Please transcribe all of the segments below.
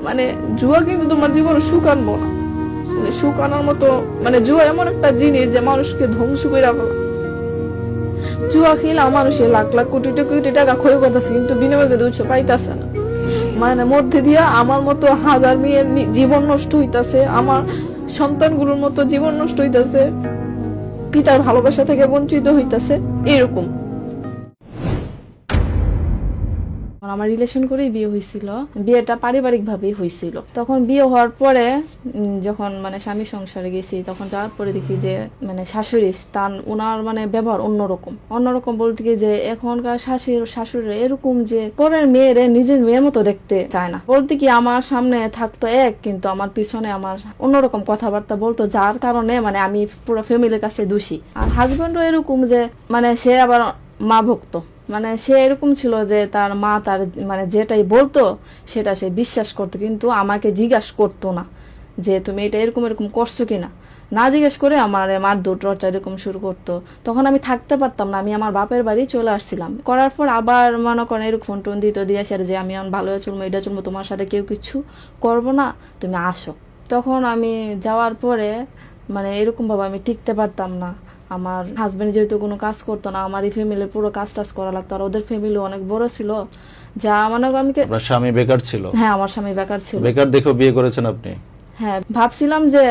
মানে জুয়া কিন্তু তোমার জীবনে সুখ আনবো না, সুখ আনার মতো মানে জুয়া এমন একটা জিনিস যে মানুষকে ধ্বংস করে রাখো। জুয়া খেলা মানুষের লাখ লাখ কোটি কোটি টাকা ক্ষয় করতেছে, কিন্তু বিনিময়ে কিন্তু উৎস পাইতেছে না। মানে মধ্যে দিয়া আমার মতো হাজার মেয়ের জীবন নষ্ট হইতাছে, আমার সন্তানগুলোর মতো জীবন নষ্ট হইতাছে, পিতার ভালোবাসা থেকে বঞ্চিত হইতাছে। এরকম আমার রিলেশন করেই বিয়ে হয়েছিল, বিয়েটা পারিবারিক ভাবেই হয়েছিল। তখন বিয়ে হওয়ার পরে যখন মানে স্বামী সংসারে গেছি, তখন যাওয়ার পরে দেখি যে মানে শাশুড়ি তার ওনার মানে ব্যবহার অন্যরকম বলতে কি যে এখনকার শাশুড়ি এরকম যে পরের মেয়েরে নিজের মেয়ের মতো দেখতে চায় না। বলতে কি আমার সামনে থাকতো এক, কিন্তু আমার পিছনে আমার অন্যরকম কথাবার্তা বলতো, যার কারণে মানে আমি পুরো ফ্যামিলির কাছে দোষী। আর হাজবেন্ডও এরকম যে মানে সে আবার মা ভক্ত, মানে সে এরকম ছিল যে তার মা তার মানে যেটাই বলতো সেটা সে বিশ্বাস করতো, কিন্তু আমাকে জিজ্ঞাসা করতো না যে তুমি এটা এরকম করছো কিনা। না জিজ্ঞেস করে আমার মারধর টর্চার এরকম শুরু করতো। তখন আমি থাকতে পারতাম না, আমি আমার বাপের বাড়ি চলে আসছিলাম। করার পর আবার মনে করেন এরকম ফোন টোন দিত, দিয়ে আসে যে আমি ভালো চলবো, এটা চলবো, তোমার সাথে কেউ কিছু করবো না, তুমি আসো। তখন আমি যাওয়ার পরে মানে এরকম ভাবে আমি টিকতে পারতাম না। আমার হাজবেন্ড যেহেতু কোনো কাজ করতো না, আমার এই ফ্যামিলির পুরো কাজ টাজ করা লাগতো, আর ওদের ফ্যামিলি অনেক বড় ছিল, যা মানে আমি স্বামী বেকার ছিল। হ্যাঁ, আমার স্বামী বেকার ছিল। বেকার দেখেও বিয়ে করেছেন আপনি? হ্যাঁ, ভাবছিলাম যে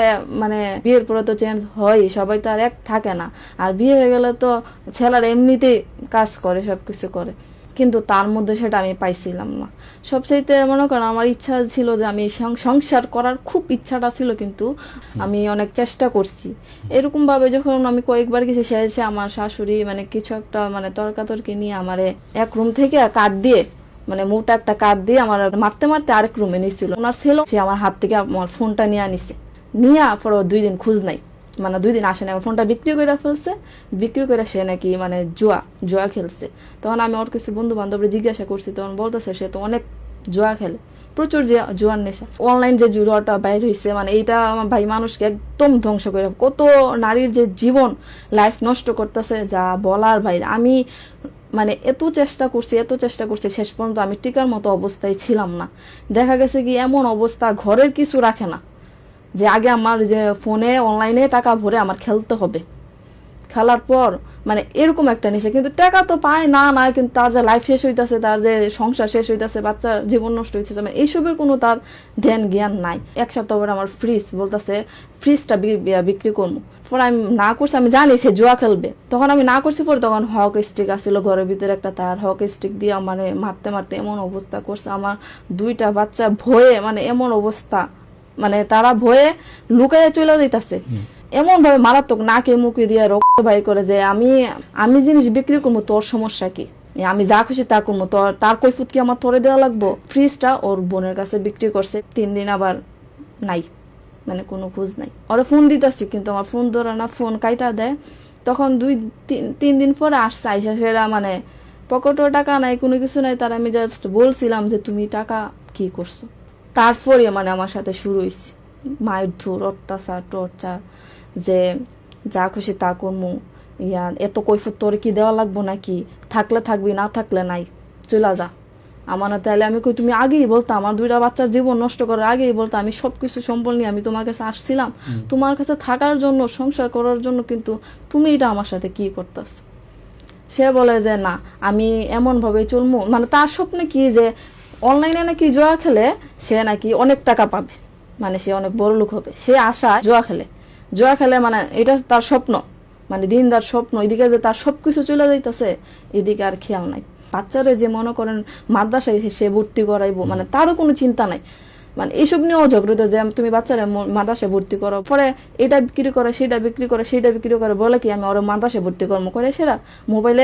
মানে বিয়ের পরে তো চেঞ্জ হয়, সবাই তো আর এক থাকে না, আর বিয়ে হয়ে গেলে তো ছেলেরা এমনিতেই কাজ করে, সবকিছু করে, কিন্তু তার মধ্যে সেটা আমি পাইছিলাম না। সবচাইতে মনে করেন আমার ইচ্ছা ছিল যে আমি সংসার করার খুব ইচ্ছাটা ছিল, কিন্তু আমি অনেক চেষ্টা করছি। এরকম ভাবে যখন আমি কয়েকবার গেছি, শেষে আমার শাশুড়ি মানে কিছু একটা মানে তর্কাতর্কি নিয়ে আমারে এক রুম থেকে কাঠ দিয়ে মানে মোটা একটা কাঠ দিয়ে আমার মারতে মারতে আরেক রুমে নিচ্ছিল। ওনার ছেলে সে আমার হাত থেকে আমার ফোনটা নিয়ে নিছে, নিয়ে পরে 2 দিন খোঁজ নাই, মানে 2 দিন আসে না, আমার ফোনটা বিক্রি করে ফেলছে। বিক্রি করে সে নাকি মানে জুয়া খেলছে। তখন আমি ওর কিছু বন্ধু বান্ধবরা জিজ্ঞাসা করছি, তখন বলতেছে সে তো অনেক জুয়া খেলে, প্রচুর জুয়ার নেশা। অনলাইন যে জুয়াটা বাইর হয়েছে মানে এইটা আমার ভাই মানুষকে একদম ধ্বংস করে, কত নারীর যে জীবন লাইফ নষ্ট করতেছে যা বলার বাইরে। আমি মানে এত চেষ্টা করছি, শেষ পর্যন্ত আমি টিকার মতো অবস্থায় ছিলাম না। দেখা গেছে কি এমন অবস্থা, ঘরের কিছু রাখে না, যে আগে আমার যে ফোনে অনলাইনে টাকা ভরে আমার খেলতে হবে, খেলার পর মানে এরকম একটা নেশা। কিন্তু টাকা তো পায় না, কিন্তু তার যে লাইফ শেষ হইতেছে, তার যে সংসার শেষ হইতেছে, বাচ্চার জীবন নষ্ট হইতেছে, মানে এইসবের কোনো তার ধ্যান জ্ঞান নাই। এক সপ্তাহ পরে আমার ফ্রিজ বলতেছে ফ্রিজটা বিক্রি করবো। পরে আমি না করছি, আমি জানি সে জুয়া খেলবে, তখন আমি না করছি। পরে তখন হক স্টিক আসছিল ঘরের ভিতরে একটা, তার হক স্টিক দিয়ে মানে মারতে মারতে এমন অবস্থা করছে আমার 2টা বাচ্চা ভয়ে, মানে এমন অবস্থা, মানে তারা ভয়ে লুকাইয়া চলে যাইতেছে, এমন ভাবে মারাত্মক, নাকে মুখে দিয়ে রক্ত বাইর করে যে আমি জিনিস বিক্রি করবো, তোর সমস্যা কি, আমি যা খুশি তা করবো, তার কৈফুত কি আমার তোরে দেওয়া লাগবো। ফ্রিজটা ওর বোনের কাছে বিক্রি করছে, 3 দিন আবার নাই, মানে কোনো খোঁজ নাই। ওরা ফোন দিতেছি, কিন্তু আমার ফোন ধরে না, ফোন কাইটা দেয়। তখন 2-3 দিন পরে আসছে, আইসা সেরা মানে পকেটও টাকা নাই, কোনো কিছু নাই, তার আমি জাস্ট বলছিলাম যে তুমি টাকা কি করছো। তারপরে মানে আমার সাথে শুরু হয়েছে মায়ের ধুর, অত্যাচার, টর্চার, যে যা খুশি তা করমু, এত কৈফত তোর কি দেওয়া লাগবো নাকি, থাকলে থাকবি, না থাকলে নাই, চলে যা আমার না। তাহলে আমি কই তুমি আগেই বলতো, আমার 2টা বাচ্চার জীবন নষ্ট করার আগেই বলতো, আমি সবকিছু সম্বল নিয়ে আমি তোমার কাছে আসছিলাম, তোমার কাছে থাকার জন্য, সংসার করার জন্য, কিন্তু তুমি এটা আমার সাথে কি করতেছ। সে বলে যে না আমি এমন ভাবে চলমু, মানে তার স্বপ্নে কি যে অনলাইনে নাকি জুয়া খেলে সে নাকি অনেক টাকা পাবে, মানে সে অনেক বড় লোক হবে, সে আশা জুয়া খেলে মানে এটা তার স্বপ্ন, মানে দিনদার স্বপ্ন। এদিকে যে তার সবকিছু চলে যাইতেছে, এদিকে আর খেয়াল নাই। বাচ্চারে যে মনে করেন মাদ্রাসায় সে ভর্তি করাইবো, মানে তারও কোনো চিন্তা নাই, মানে এইসব নিয়েও ঝগড়িত যে তুমি বাচ্চারা মাদ্রাসায় ভর্তি করো, পরে এটা বিক্রি করে সেটা বিক্রি করে বলে কি আমি ওরা মাদ্রাসায় ভর্তি করবো, করে সেটা মোবাইলে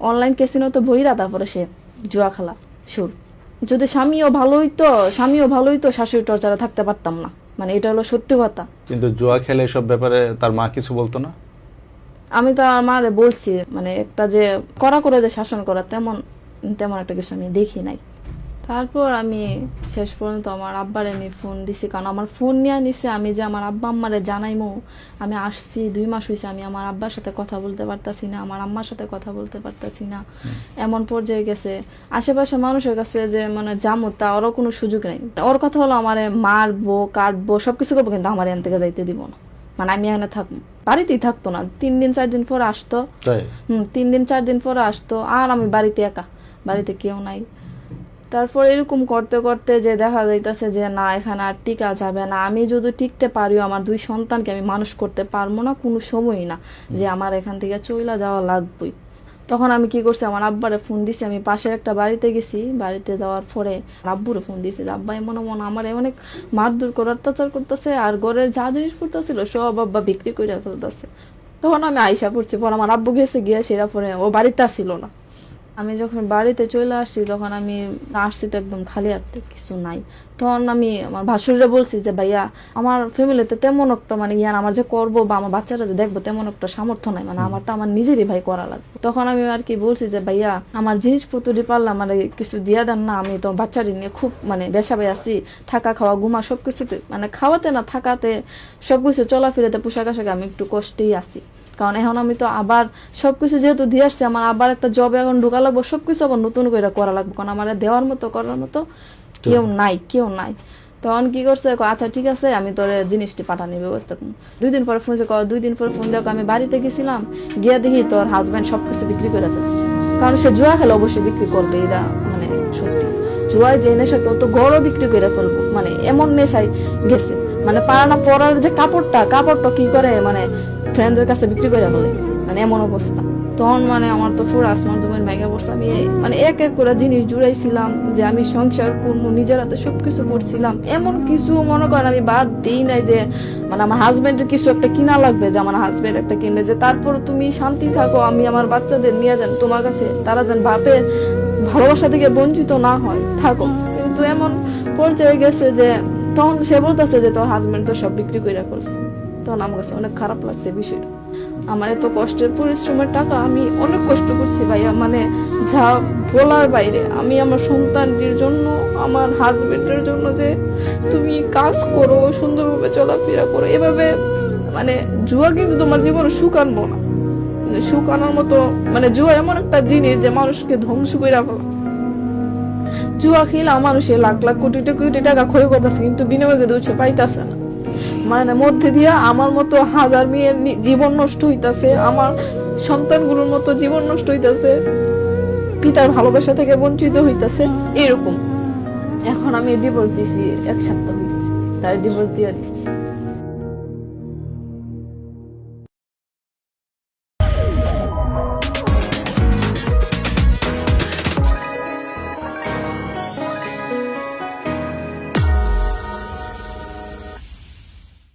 অনলাইন ক্যাসিনো তো বইরা, তারপরে সে জুয়া খেলা শুরু। যদি স্বামীও ভালো হইতো শাশুড়ি টর্চারে থাকতে পারতাম না, মানে এটা হলো সত্যি কথা। কিন্তু জুয়া খেলে এসব ব্যাপারে তার মা কিছু বলতো না? আমি তো আমার বলছি, মানে একটা যে করা করে যে শাসন করা, তেমন একটা কিছু আমি দেখি নাই। তারপর আমি শেষ পর্যন্ত আমার আব্বারে আমি ফোন দিছি, কারণ আমার ফোন নিয়ে নিছে আমি যে আমার আব্বা আম্মারে জানাইমো আমি আসছি 2 মাস হয়েছে, আমি আমার আব্বার সাথে কথা বলতে পারতাছি না, আমার আম্মার সাথে কথা বলতে পারতাছি না, এমন পর্যায়ে গেছে। আশেপাশে মানুষের কাছে যে মানে জামো তা ওরও কোনো সুযোগ নেই। ওর কথা হলো আমারে মারবো কাটবো সবকিছু করবো, কিন্তু আমার এখান থেকে যাইতে দিব না, মানে আমি এখানে থাকবো। বাড়িতেই থাকতো না, 3 দিন 4 দিন পরে আসতো। তাই 3 দিন 4 দিন পরে আসতো, আর আমি বাড়িতে একা, বাড়িতে কেউ নাই। তারপর এরকম করতে করতে যে দেখা যাইতেছে যে না এখানে আর টিকা যাবে না, আমি যদি টিকতে পারিও আমার 2 সন্তানকে আমি মানুষ করতে পারবো না, কোনো সময়ই না যে আমার এখান থেকে চইলা যাওয়া লাগবেই। তখন আমি কি করছি, আমার আব্বারে ফোন দিছি, আমি পাশের একটা বাড়িতে গেছি, বাড়িতে যাওয়ার পরে আব্বুরে ফোন দিছি যে আব্বা এমন এমন আমার অনেক মারধর করে অত্যাচার করতেছে, আর ঘরের যা জিনিস পড়তেছিল সব আব্বা বিক্রি করে ফেলতেছে। তখন আমি আইসা পড়ছি, পর আমার আব্বু গেছে গিয়ে সেরা পরে ও বাড়িতে আসছিল না। আমি যখন বাড়িতে চলে আসছি তখন আমি আসছি তো একদম খালি হাতে, কিছু নাই। তখন আমি আমার ভাসুরে বলছি যে ভাইয়া আমার ফ্যামিলিতে তেমন একটা মানে ইয়ান আমার যে করবো বা আমার বাচ্চারা যে দেখবো তেমন একটা সামর্থ্য নাই, মানে আমারটা আমার নিজেরই ভাই করা লাগবে। তখন আমি আর কি বলছি যে ভাইয়া আমার জিনিসপত্র পারলাম মানে কিছু দিয়া দেন না, আমি তো বাচ্চারি নিয়ে খুব মানে বেসাবে আছি, থাকা খাওয়া ঘুমা সবকিছুতে মানে খাওয়াতে না থাকাতে সবকিছু চলাফেরাতে পোশাক আশাকে আমি একটু কষ্টেই আছি। কারণ এখন আমি তো আবার সবকিছু যেহেতু দিয়ে আসছি, আমার আবার একটা জবে এখন ঢোকা লাগবো, সবকিছু আবার নতুন করে করা লাগবে, কারণ আমার দেওয়ার মতো করার মতো কেউ নাই। তখন কি করছে, আচ্ছা ঠিক আছে আমি তোর জিনিসটি পাঠানোর ব্যবস্থা করবো। 2 দিন পরে ফোন 2 দিন পরে ফোন দেখো আমি বাড়িতে গেছিলাম, গিয়া দেখি তোর হাজব্যান্ড সবকিছু বিক্রি করে ফেলছে। কারণ সে জুয়া খেলে অবশ্যই বিক্রি করবে, এটা মানে সত্যি। জুয়ায় যে নেশা তো গড়ও বিক্রি করে ফেলবো, মানে এমন নেশায় গেছে, মানে পারানা পরার যে কাপড়টা কি করে মানে ফ্রেন্ডদের কাছে বিক্রি করে ফেলে, মানে এমন অবস্থা। তখন মানে আমার তো পুরো আসমান জমির ভেঙে পড়ছে। আমি মানে এক এক করে জিনিস জুড়াইছিলাম যে আমি সংসার করবো, নিজের হাতে সবকিছু করছিলাম, এমন কিছু মনে করেন আমি বাদ দিই নাই যে মানে আমার হাজবেন্ডের কিছু একটা কিনা লাগবে, যে আমার হাজবেন্ড একটা কিনলে যে তারপর তুমি শান্তি থাকো, আমি আমার বাচ্চাদের নিয়ে যান তোমার কাছে, তারা যেন বাপের ভালোবাসা থেকে বঞ্চিত না হয়, থাকো। কিন্তু এমন পর্যায়ে গেছে যে তখন সে বলতেছে যে তোর হাজবেন্ড তো সব বিক্রি করে ফেলছে। তখন আমার কাছে অনেক খারাপ লাগছে বিষয়টা। আমার এত কষ্টের পরিশ্রমের টাকা, আমি অনেক কষ্ট করছি ভাইয়া, মানে যা বলার বাইরে। আমি আমার সন্তানটির জন্য, আমার হাজবেন্ডের জন্য যে তুমি কাজ করো, সুন্দরভাবে চলাফেরা করো, এভাবে মানে জুয়া কিন্তু তোমার জীবনে সুখ আনবো না, সুখ আনার মতো মানে জুয়া এমন একটা জিনিস যে মানুষকে ধ্বংস করে রাখো। জুয়া খেলা মানুষের লাখ লাখ কোটি কোটি টাকা ক্ষয় করতেছে, কিন্তু বিনিময়ে কিন্তু পাইতেছে না। মানে মধ্যে দিয়া আমার মতো হাজার মেয়ের জীবন নষ্ট হইতাছে, আমার সন্তানগুলোর মতো জীবন নষ্ট হইতাছে, পিতার ভালোবাসা থেকে বঞ্চিত হইতাছে, এরকম। এখন আমি ডিভোর্স দিছি, 1 সপ্তাহ হয়েছে, তার ডিভোর্স দিয়ে দিচ্ছি।